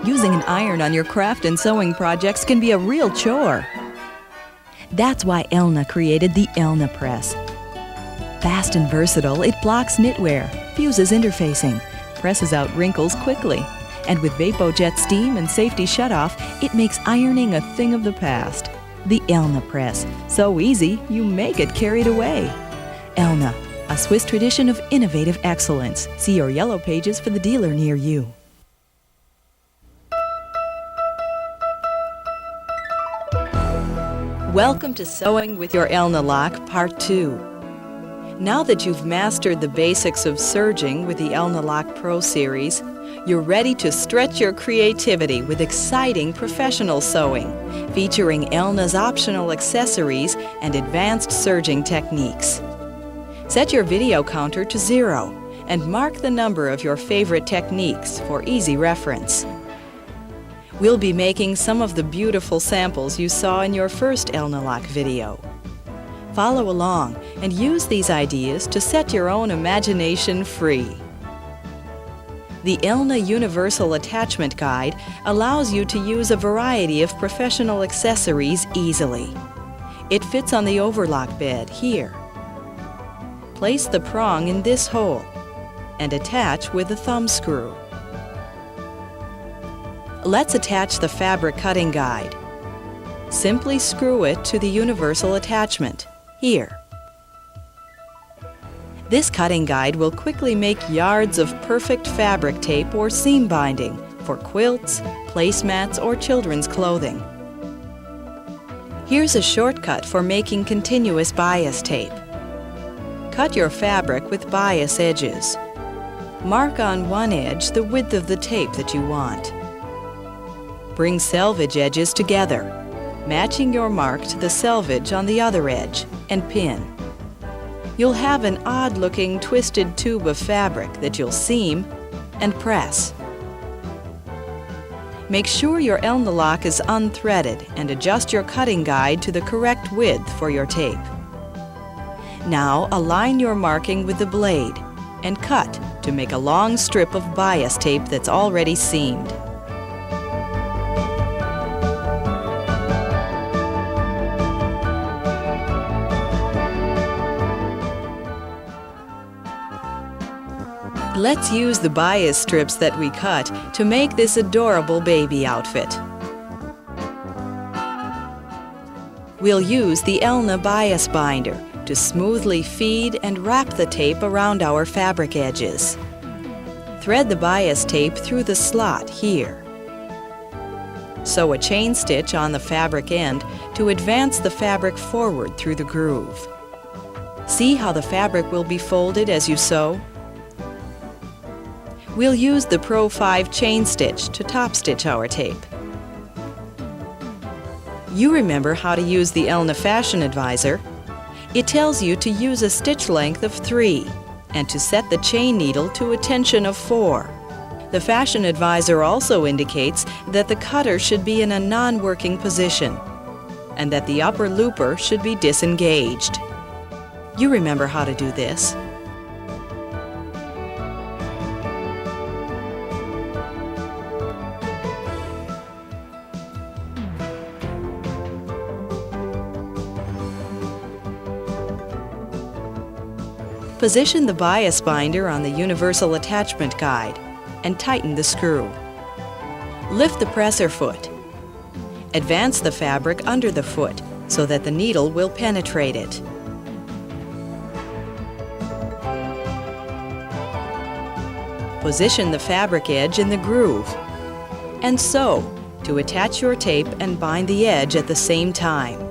Using an iron on your craft and sewing projects can be a real chore. That's why Elna created the Elna Press. Fast and versatile, it blocks knitwear, fuses interfacing, presses out wrinkles quickly, and with VapoJet steam and safety shutoff, it makes ironing a thing of the past. The Elna Press. So easy, you may get carried away. Elna, a Swiss tradition of innovative excellence. See your yellow pages for the dealer near you. Welcome to Sewing with your Elna Lock, Part 2. Now that you've mastered the basics of serging with the Elna Lock Pro Series, you're ready to stretch your creativity with exciting professional sewing, featuring Elna's optional accessories and advanced serging techniques. Set your video counter to 0 and mark the number of your favorite techniques for easy reference. We'll be making some of the beautiful samples you saw in your first Elna Lock video. Follow along and use these ideas to set your own imagination free. The Elna Universal Attachment Guide allows you to use a variety of professional accessories easily. It fits on the overlock bed here. Place the prong in this hole and attach with the thumb screw. Let's attach the fabric cutting guide. Simply screw it to the universal attachment here. This cutting guide will quickly make yards of perfect fabric tape or seam binding for quilts, placemats, or children's clothing. Here's a shortcut for making continuous bias tape. Cut your fabric with bias edges. Mark on one edge the width of the tape that you want. Bring selvage edges together, matching your mark to the selvage on the other edge, and pin. You'll have an odd-looking twisted tube of fabric that you'll seam and press. Make sure your Elna Lock is unthreaded and adjust your cutting guide to the correct width for your tape. Now align your marking with the blade and cut to make a long strip of bias tape that's already seamed. Let's use the bias strips that we cut to make this adorable baby outfit. We'll use the Elna bias binder to smoothly feed and wrap the tape around our fabric edges. Thread the bias tape through the slot here. Sew a chain stitch on the fabric end to advance the fabric forward through the groove. See how the fabric will be folded as you sew? We'll use the Pro 5 chain stitch to top stitch our tape. You remember how to use the Elna Fashion Advisor. It tells you to use a stitch length of 3 and to set the chain needle to a tension of 4. The Fashion Advisor also indicates that the cutter should be in a non-working position and that the upper looper should be disengaged. You remember how to do this. Position the bias binder on the universal attachment guide and tighten the screw. Lift the presser foot. Advance the fabric under the foot so that the needle will penetrate it. Position the fabric edge in the groove and sew to attach your tape and bind the edge at the same time.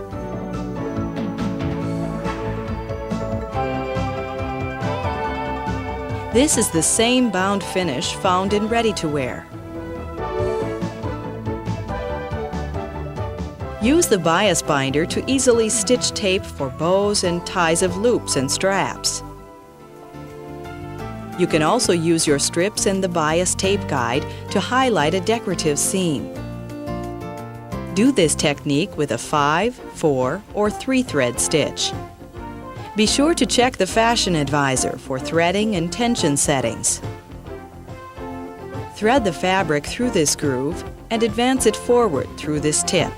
This is the same bound finish found in ready-to-wear. Use the bias binder to easily stitch tape for bows and ties of loops and straps. You can also use your strips and the bias tape guide to highlight a decorative seam. Do this technique with a 5, 4, or 3-thread stitch. Be sure to check the Fashion Advisor for threading and tension settings. Thread the fabric through this groove and advance it forward through this tip.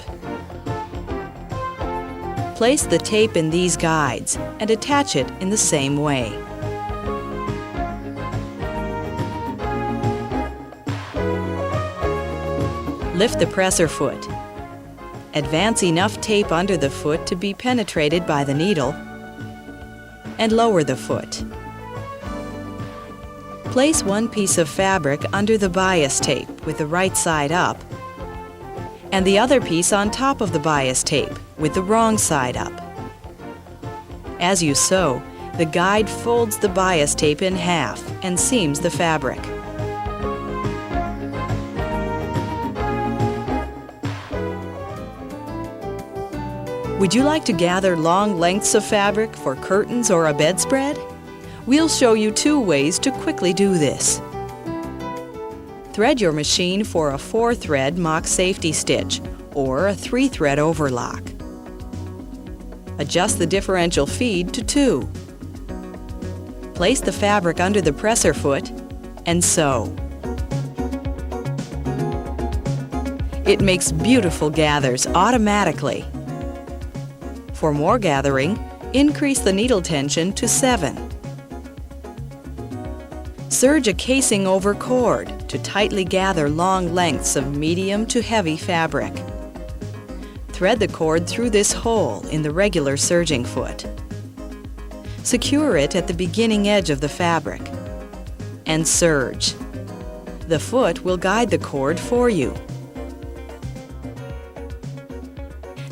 Place the tape in these guides and attach it in the same way. Lift the presser foot. Advance enough tape under the foot to be penetrated by the needle and lower the foot. Place one piece of fabric under the bias tape with the right side up and the other piece on top of the bias tape with the wrong side up. As you sew, the guide folds the bias tape in half and seams the fabric. Would you like to gather long lengths of fabric for curtains or a bedspread? We'll show you 2 ways to quickly do this. Thread your machine for a 4-thread mock safety stitch or a 3-thread overlock. Adjust the differential feed to 2. Place the fabric under the presser foot and sew. It makes beautiful gathers automatically. For more gathering, increase the needle tension to 7. Serge a casing over cord to tightly gather long lengths of medium to heavy fabric. Thread the cord through this hole in the regular serging foot. Secure it at the beginning edge of the fabric and serge. The foot will guide the cord for you.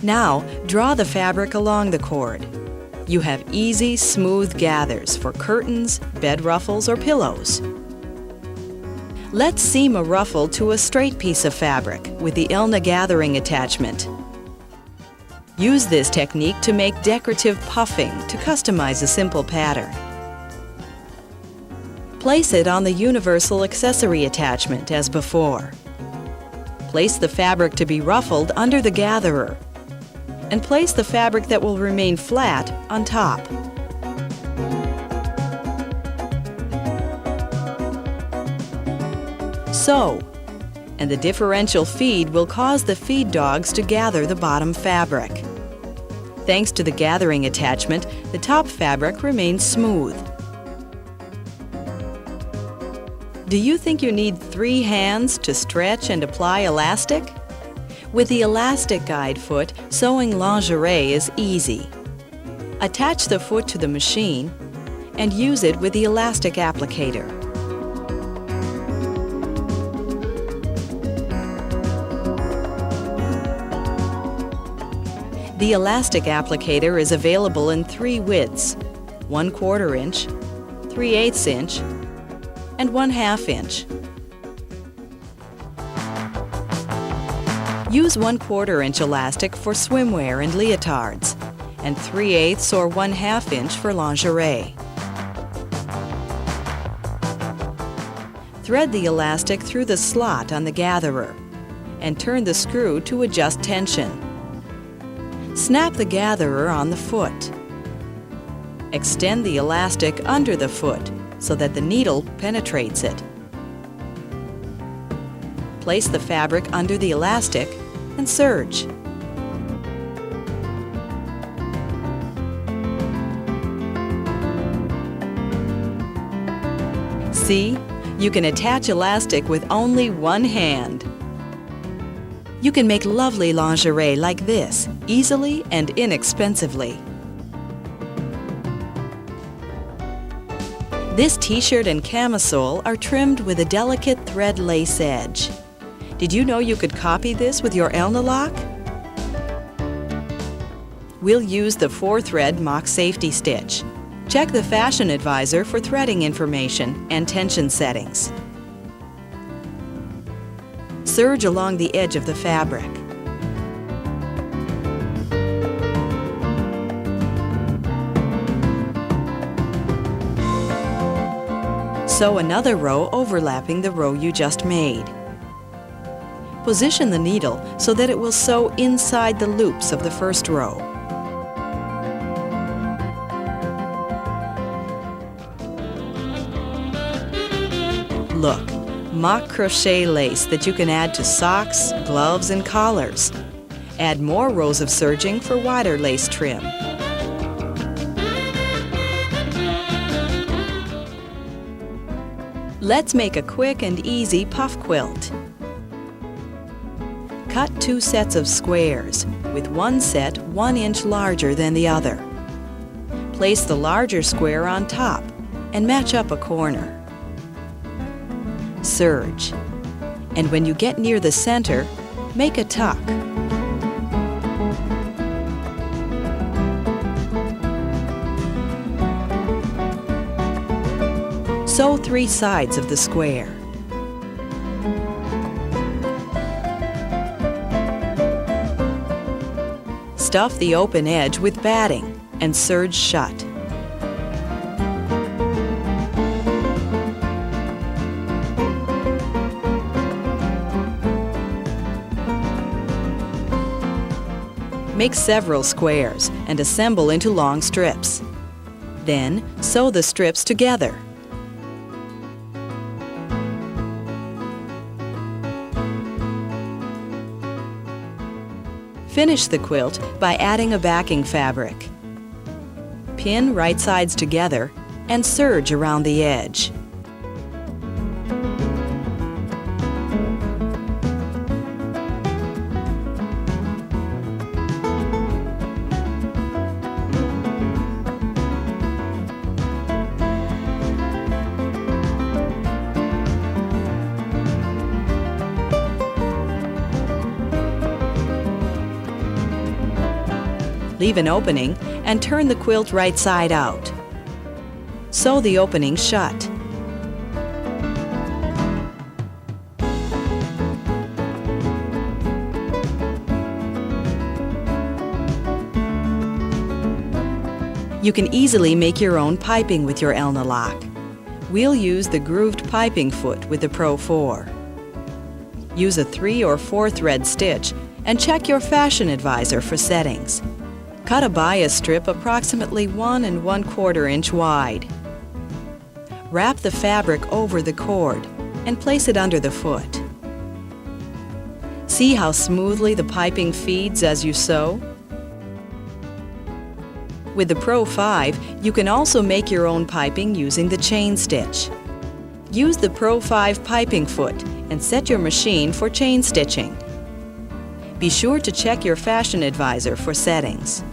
Now, draw the fabric along the cord. You have easy, smooth gathers for curtains, bed ruffles, or pillows. Let's seam a ruffle to a straight piece of fabric with the Elna gathering attachment. Use this technique to make decorative puffing to customize a simple pattern. Place it on the universal accessory attachment as before. Place the fabric to be ruffled under the gatherer and place the fabric that will remain flat on top. Sew, and the differential feed will cause the feed dogs to gather the bottom fabric. Thanks to the gathering attachment, the top fabric remains smooth. Do you think you need 3 hands to stretch and apply elastic? With the elastic guide foot, sewing lingerie is easy. Attach the foot to the machine and use it with the elastic applicator. The elastic applicator is available in 3 widths: 1/4 inch, 3/8 inch, and 1/2 inch. Use 1/4 inch elastic for swimwear and leotards, and 3/8 or 1/2 inch for lingerie. Thread the elastic through the slot on the gatherer and turn the screw to adjust tension. Snap the gatherer on the foot. Extend the elastic under the foot so that the needle penetrates it. Place the fabric under the elastic and serge. See? You can attach elastic with only 1 hand. You can make lovely lingerie like this, easily and inexpensively. This t-shirt and camisole are trimmed with a delicate thread lace edge. Did you know you could copy this with your Elna lock? We'll use the 4-thread mock safety stitch. Check the Fashion Advisor for threading information and tension settings. Serge along the edge of the fabric. Sew another row overlapping the row you just made. Position the needle so that it will sew inside the loops of the first row. Look, mock crochet lace that you can add to socks, gloves, and collars. Add more rows of serging for wider lace trim. Let's make a quick and easy puff quilt. Cut 2 sets of squares, with one set 1 inch larger than the other. Place the larger square on top and match up a corner. Serge. And when you get near the center, make a tuck. Sew 3 sides of the square. Stuff the open edge with batting and serge shut. Make several squares and assemble into long strips. Then sew the strips together. Finish the quilt by adding a backing fabric. Pin right sides together and serge around the edge. Leave an opening and turn the quilt right side out. Sew the opening shut. You can easily make your own piping with your Elna-Lock. We'll use the grooved piping foot with the Pro 4. Use a 3 or 4 thread stitch and check your fashion advisor for settings. Cut a bias strip approximately 1 1/4 inch wide. Wrap the fabric over the cord and place it under the foot. See how smoothly the piping feeds as you sew? With the Pro 5, you can also make your own piping using the chain stitch. Use the Pro 5 piping foot and set your machine for chain stitching. Be sure to check your fashion advisor for settings.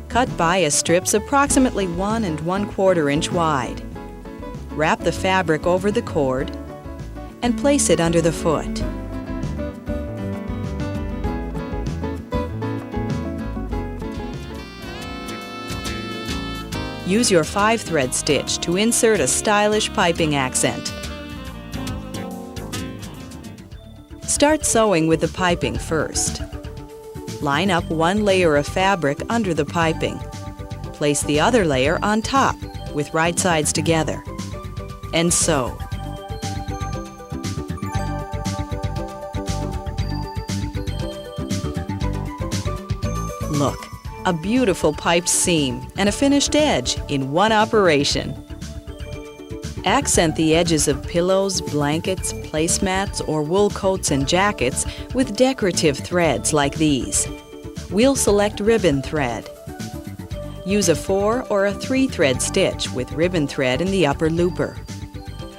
Cut bias strips approximately 1 1/4 inch wide. Wrap the fabric over the cord and place it under the foot. Use your 5-thread stitch to insert a stylish piping accent. Start sewing with the piping first. Line up 1 layer of fabric under the piping. Place the other layer on top with right sides together and sew. Look, a beautiful piped seam and a finished edge in one operation. Accent the edges of pillows, blankets, placemats, or wool coats and jackets with decorative threads like these. We'll select ribbon thread. Use a 4 or a 3-thread stitch with ribbon thread in the upper looper.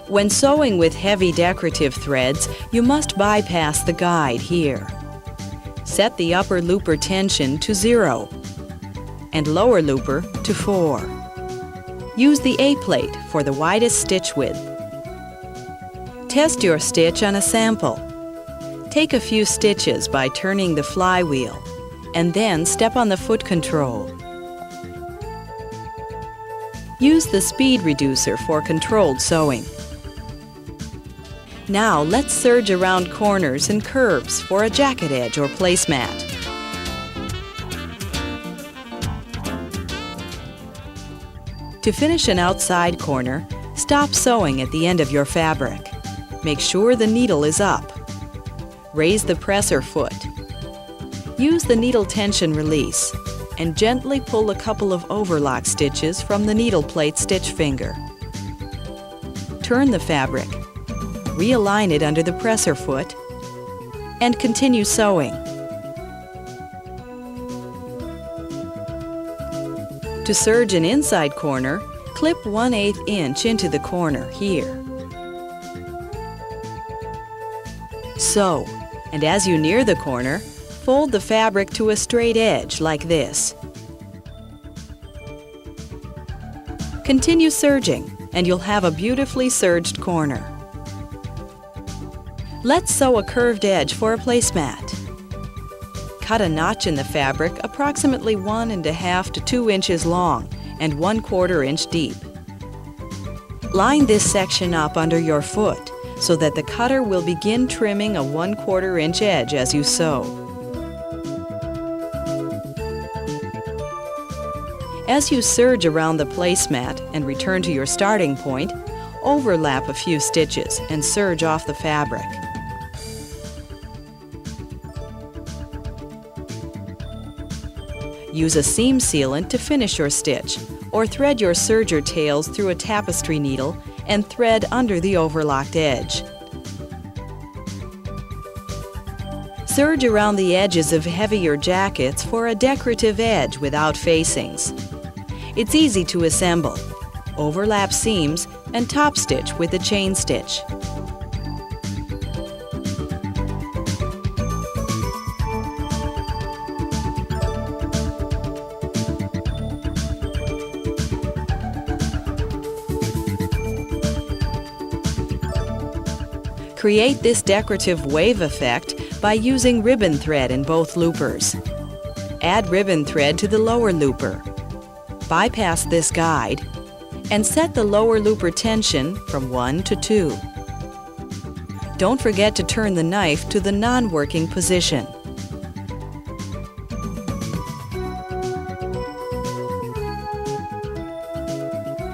When sewing with heavy decorative threads, you must bypass the guide here. Set the upper looper tension to 0 and lower looper to 4. Use the A-plate for the widest stitch width. Test your stitch on a sample. Take a few stitches by turning the flywheel, and then step on the foot control. Use the speed reducer for controlled sewing. Now let's serge around corners and curves for a jacket edge or placemat. To finish an outside corner, stop sewing at the end of your fabric. Make sure the needle is up. Raise the presser foot. Use the needle tension release and gently pull a couple of overlock stitches from the needle plate stitch finger. Turn the fabric. realign it under the presser foot, and continue sewing. To serge an inside corner, clip 1/8 inch into the corner here. Sew, and as you near the corner, fold the fabric to a straight edge like this. Continue serging, and you'll have a beautifully serged corner. Let's sew a curved edge for a placemat. Cut a notch in the fabric approximately 1½ to 2 inches long and 1/4 inch deep. Line this section up under your foot so that the cutter will begin trimming a 1/4 inch edge as you sew. As you serge around the placemat and return to your starting point, overlap a few stitches and serge off the fabric. Use a seam sealant to finish your stitch, or thread your serger tails through a tapestry needle and thread under the overlocked edge. Serge around the edges of heavier jackets for a decorative edge without facings. It's easy to assemble. Overlap seams and top stitch with a chain stitch. Create this decorative wave effect by using ribbon thread in both loopers. Add ribbon thread to the lower looper. Bypass this guide and set the lower looper tension from 1 to 2. Don't forget to turn the knife to the non-working position.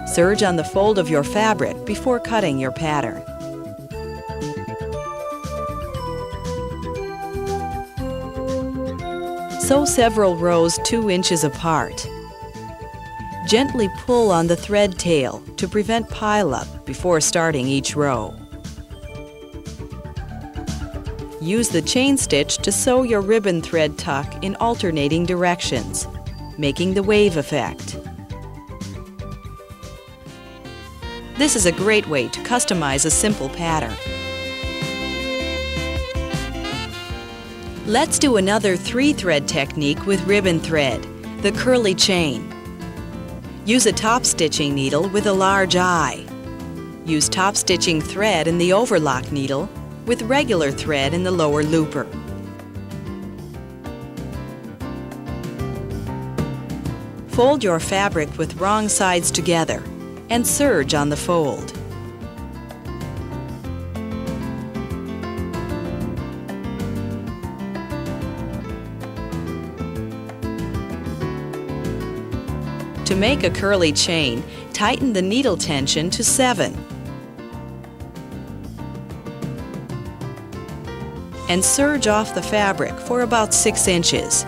Serge on the fold of your fabric before cutting your pattern. Sew several rows 2 inches apart. Gently pull on the thread tail to prevent pileup before starting each row. Use the chain stitch to sew your ribbon thread tuck in alternating directions, making the wave effect. This is a great way to customize a simple pattern. Let's do another 3-thread technique with ribbon thread, the curly chain. Use a top stitching needle with a large eye. Use top stitching thread in the overlock needle with regular thread in the lower looper. Fold your fabric with wrong sides together and serge on the fold. To make a curly chain, tighten the needle tension to 7 and serge off the fabric for about 6 inches.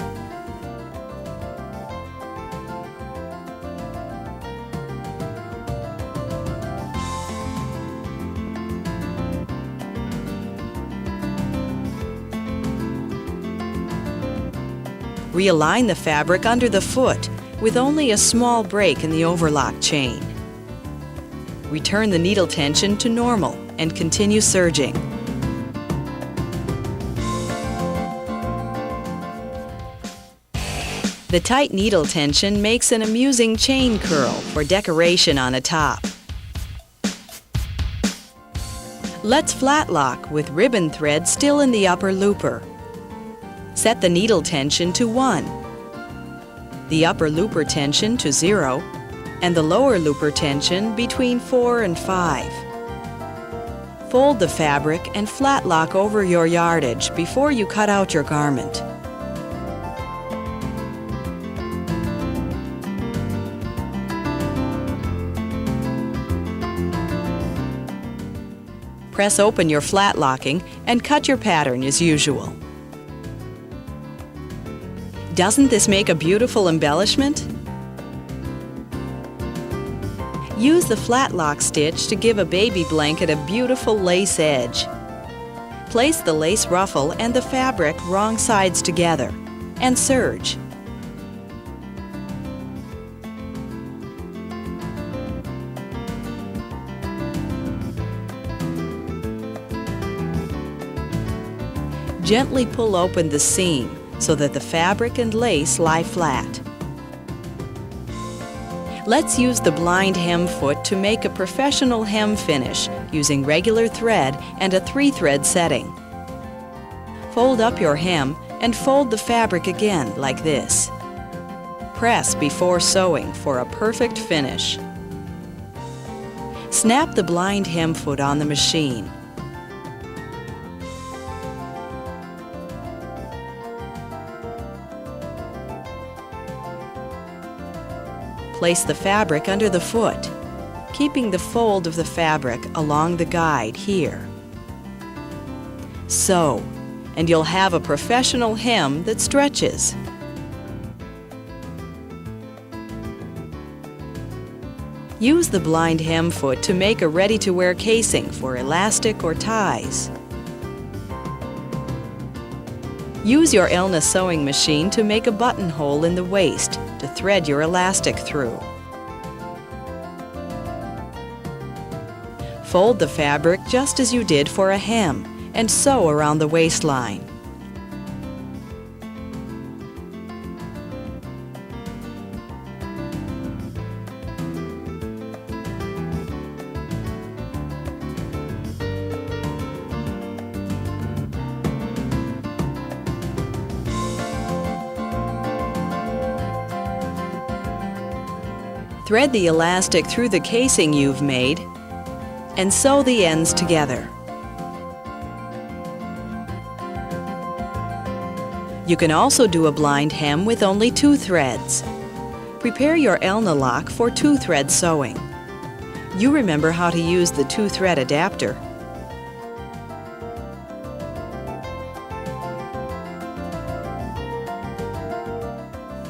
Realign the fabric under the foot with only a small break in the overlock chain. Return the needle tension to normal and continue serging. The tight needle tension makes an amusing chain curl for decoration on a top. Let's flat lock with ribbon thread still in the upper looper. Set the needle tension to 1, the upper looper tension to 0, and the lower looper tension between 4 and 5. Fold the fabric and flat lock over your yardage before you cut out your garment. Press open your flat locking and cut your pattern as usual. Doesn't this make a beautiful embellishment? Use the flat lock stitch to give a baby blanket a beautiful lace edge. Place the lace ruffle and the fabric wrong sides together and serge. Gently pull open the seam so that the fabric and lace lie flat. Let's use the blind hem foot to make a professional hem finish using regular thread and a 3-thread setting. Fold up your hem and fold the fabric again like this. Press before sewing for a perfect finish. Snap the blind hem foot on the machine. Place the fabric under the foot, keeping the fold of the fabric along the guide here. Sew, and you'll have a professional hem that stretches. Use the blind hem foot to make a ready-to-wear casing for elastic or ties. Use your Elna sewing machine to make a buttonhole in the waist to thread your elastic through. Fold the fabric just as you did for a hem and sew around the waistline. Thread the elastic through the casing you've made and sew the ends together. You can also do a blind hem with only 2 threads. Prepare your Elna lock for 2-thread sewing. You remember how to use the 2-thread adapter.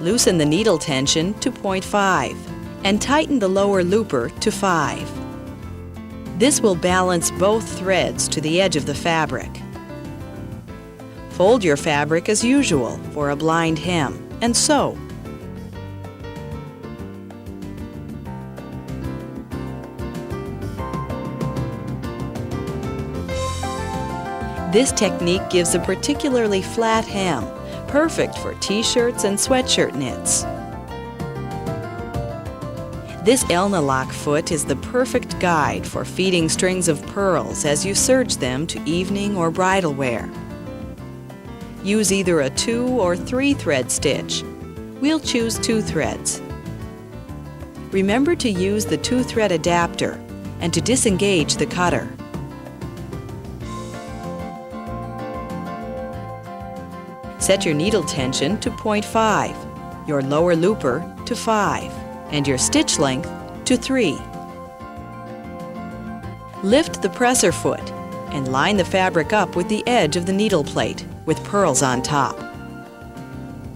Loosen the needle tension to 0.5 and tighten the lower looper to 5. This will balance both threads to the edge of the fabric. Fold your fabric as usual for a blind hem and sew. This technique gives a particularly flat hem, perfect for t-shirts and sweatshirt knits. This Elna lock foot is the perfect guide for feeding strings of pearls as you serge them to evening or bridal wear. Use either a 2 or 3 thread stitch. We'll choose 2 threads. Remember to use the 2-thread adapter and to disengage the cutter. Set your needle tension to 0.5, your lower looper to 5, and your stitch length to 3. Lift the presser foot and line the fabric up with the edge of the needle plate with pearls on top.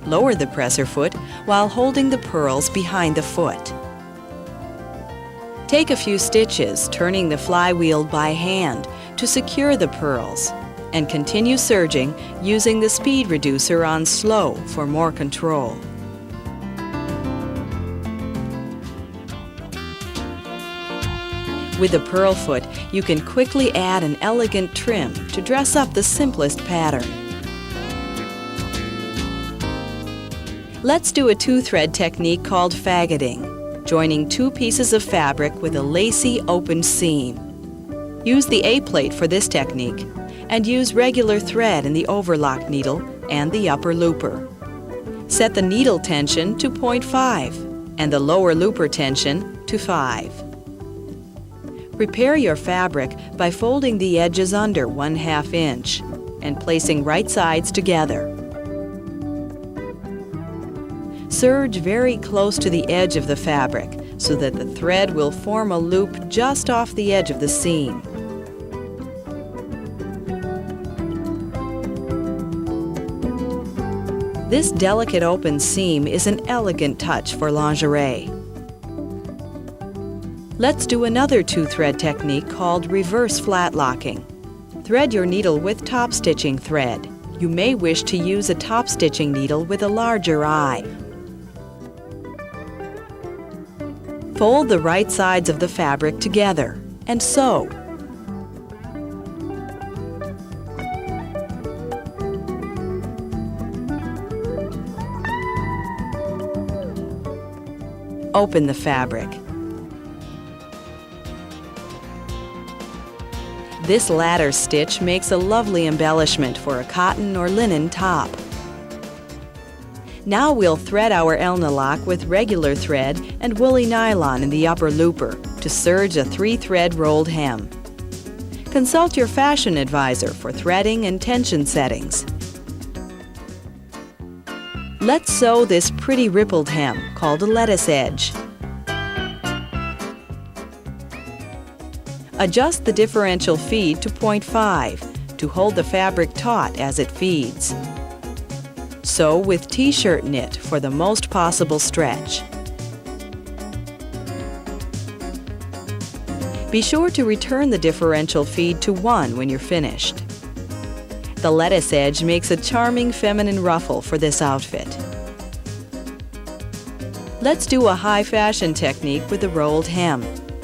Lower the presser foot while holding the pearls behind the foot. Take a few stitches, turning the flywheel by hand to secure the pearls, and continue serging using the speed reducer on slow for more control. With the pearl foot, you can quickly add an elegant trim to dress up the simplest pattern. Let's do a 2-thread technique called faggoting, joining 2 pieces of fabric with a lacy opened seam. Use the A-plate for this technique, and use regular thread in the overlock needle and the upper looper. Set the needle tension to 0.5 and the lower looper tension to 5. Prepare your fabric by folding the edges under 1/2 inch and placing right sides together. Serge very close to the edge of the fabric so that the thread will form a loop just off the edge of the seam. This delicate open seam is an elegant touch for lingerie. Let's do another two-thread technique called reverse flat locking. Thread your needle with top stitching thread. You may wish to use a top stitching needle with a larger eye. Fold the right sides of the fabric together and sew. Open the fabric. This ladder stitch makes a lovely embellishment for a cotton or linen top. Now we'll thread our Elna lock with regular thread and woolly nylon in the upper looper to serge a 3-thread rolled hem. Consult your fashion advisor for threading and tension settings. Let's sew this pretty rippled hem called a lettuce edge. Adjust the differential feed to 0.5 to hold the fabric taut as it feeds. Sew with t-shirt knit for the most possible stretch. Be sure to return the differential feed to 1 when you're finished. The lettuce edge makes a charming feminine ruffle for this outfit. Let's do a high fashion technique with a rolled hem,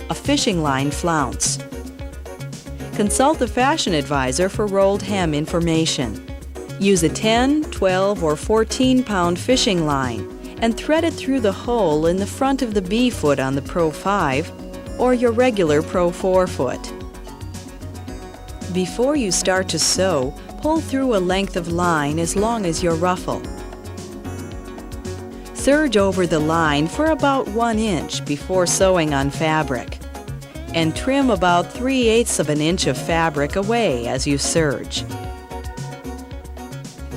a fishing line flounce. Consult the fashion advisor for rolled hem information. Use a 10, 12, or 14-pound fishing line and thread it through the hole in the front of the B foot on the Pro 5 or your regular Pro 4 foot. Before you start to sew, pull through a length of line as long as your ruffle. Serge over the line for about 1 inch before sewing on fabric, and trim about 3/8 of an inch of fabric away as you serge.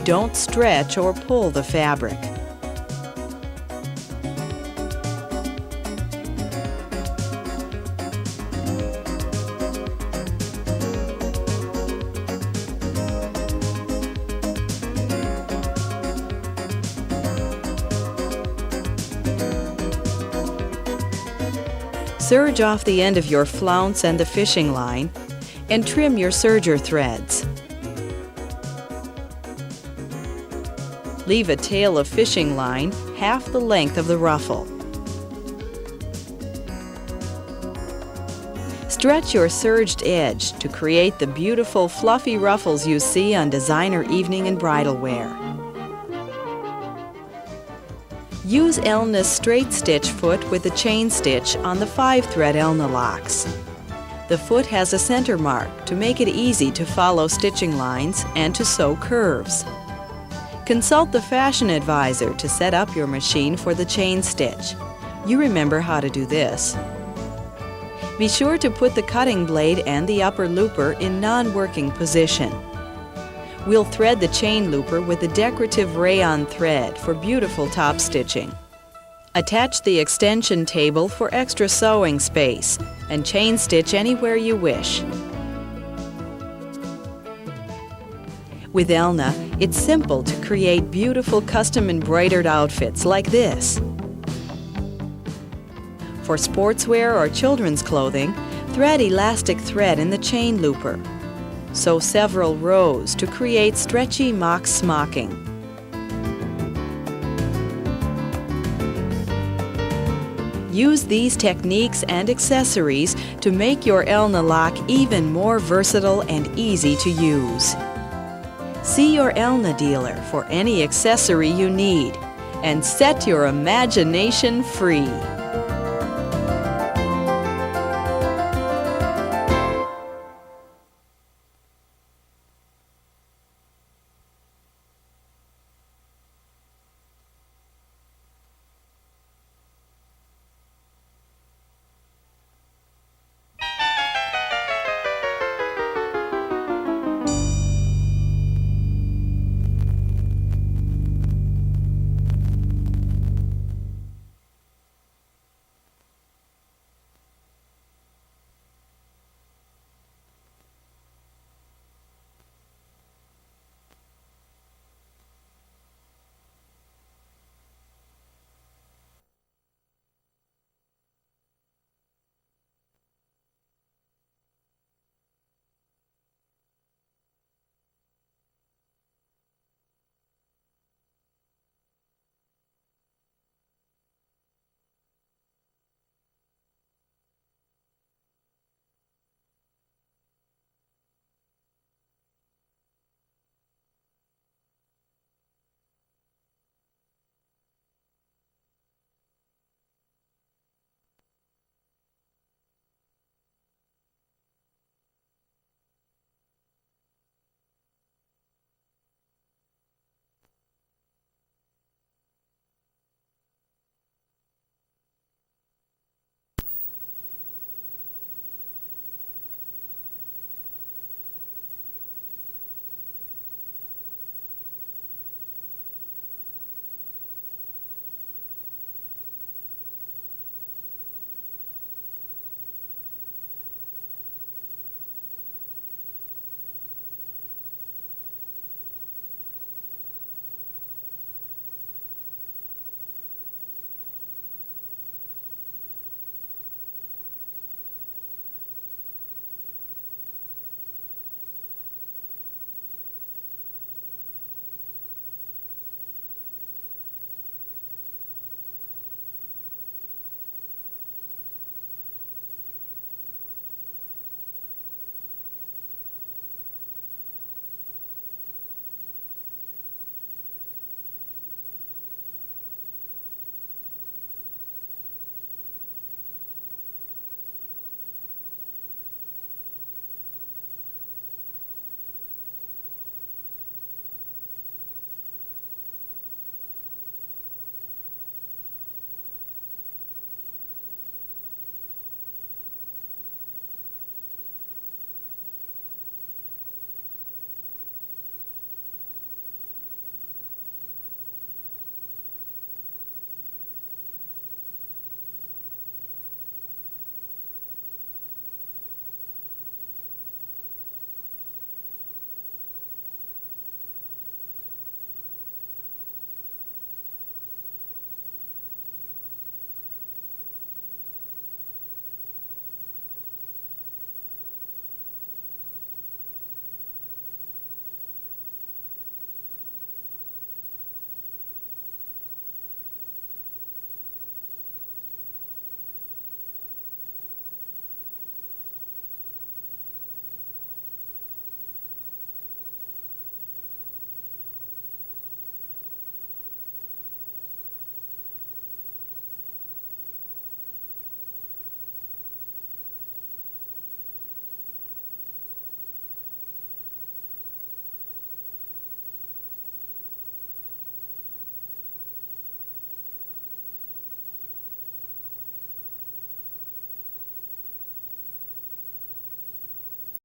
Don't stretch or pull the fabric. Serge off the end of your flounce and the fishing line, and trim your serger threads. Leave a tail of fishing line half the length of the ruffle. Stretch your serged edge to create the beautiful fluffy ruffles you see on designer evening and bridal wear. Use Elna's straight stitch foot with a chain stitch on the 5-thread Elna locks. The foot has a center mark to make it easy to follow stitching lines and to sew curves. Consult the fashion advisor to set up your machine for the chain stitch. You remember how to do this. Be sure to put the cutting blade and the upper looper in non-working position. We'll thread the chain looper with a decorative rayon thread for beautiful top stitching. Attach the extension table for extra sewing space and chain stitch anywhere you wish. With Elna, it's simple to create beautiful custom embroidered outfits like this. For sportswear or children's clothing, thread elastic thread in the chain looper. Sew several rows to create stretchy mock smocking. Use these techniques and accessories to make your Elna lock even more versatile and easy to use. See your Elna dealer for any accessory you need and set your imagination free.